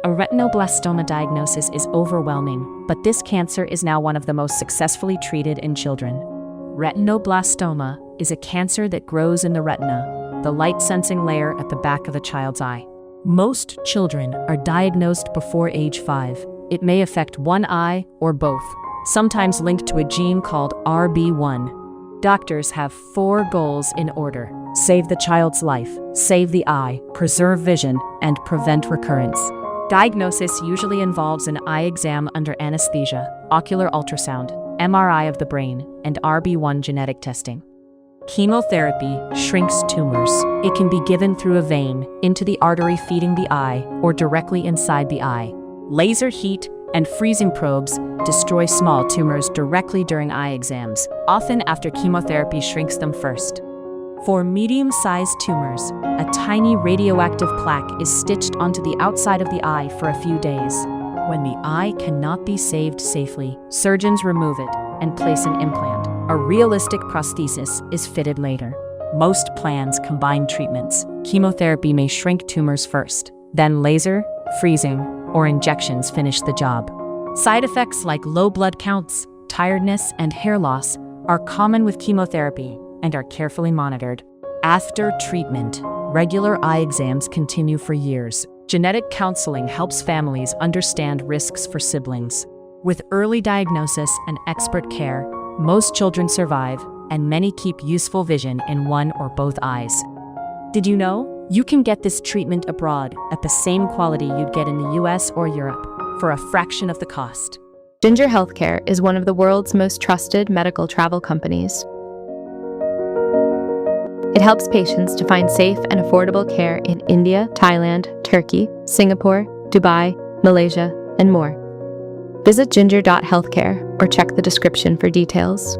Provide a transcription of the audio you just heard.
A retinoblastoma diagnosis is overwhelming, but this cancer is now one of the most successfully treated in children. Retinoblastoma is a cancer that grows in the retina, the light-sensing layer at the back of a child's eye. Most children are diagnosed before age 5. It may affect one eye or both, sometimes linked to a gene called RB1. Doctors have 4 goals in order: save the child's life, save the eye, preserve vision, and prevent recurrence. Diagnosis usually involves an eye exam under anesthesia, ocular ultrasound, MRI of the brain, and RB1 genetic testing. Chemotherapy shrinks tumors. It can be given through a vein, into the artery feeding the eye, or directly inside the eye. Laser heat and freezing probes destroy small tumors directly during eye exams, often after chemotherapy shrinks them first. For medium-sized tumors, a tiny radioactive plaque is stitched onto the outside of the eye for a few days. When the eye cannot be saved safely, surgeons remove it and place an implant. A realistic prosthesis is fitted later. Most plans combine treatments. Chemotherapy may shrink tumors first, then laser, freezing, or injections finish the job. Side effects like low blood counts, tiredness, and hair loss are common with chemotherapy and are carefully monitored. After treatment, regular eye exams continue for years. Genetic counseling helps families understand risks for siblings. With early diagnosis and expert care, most children survive, and many keep useful vision in one or both eyes. Did you know? You can get this treatment abroad at the same quality you'd get in the US or Europe for a fraction of the cost. Ginger Healthcare is one of the world's most trusted medical travel companies. It helps patients to find safe and affordable care in India, Thailand, Turkey, Singapore, Dubai, Malaysia, and more. Visit ginger.healthcare or check the description for details.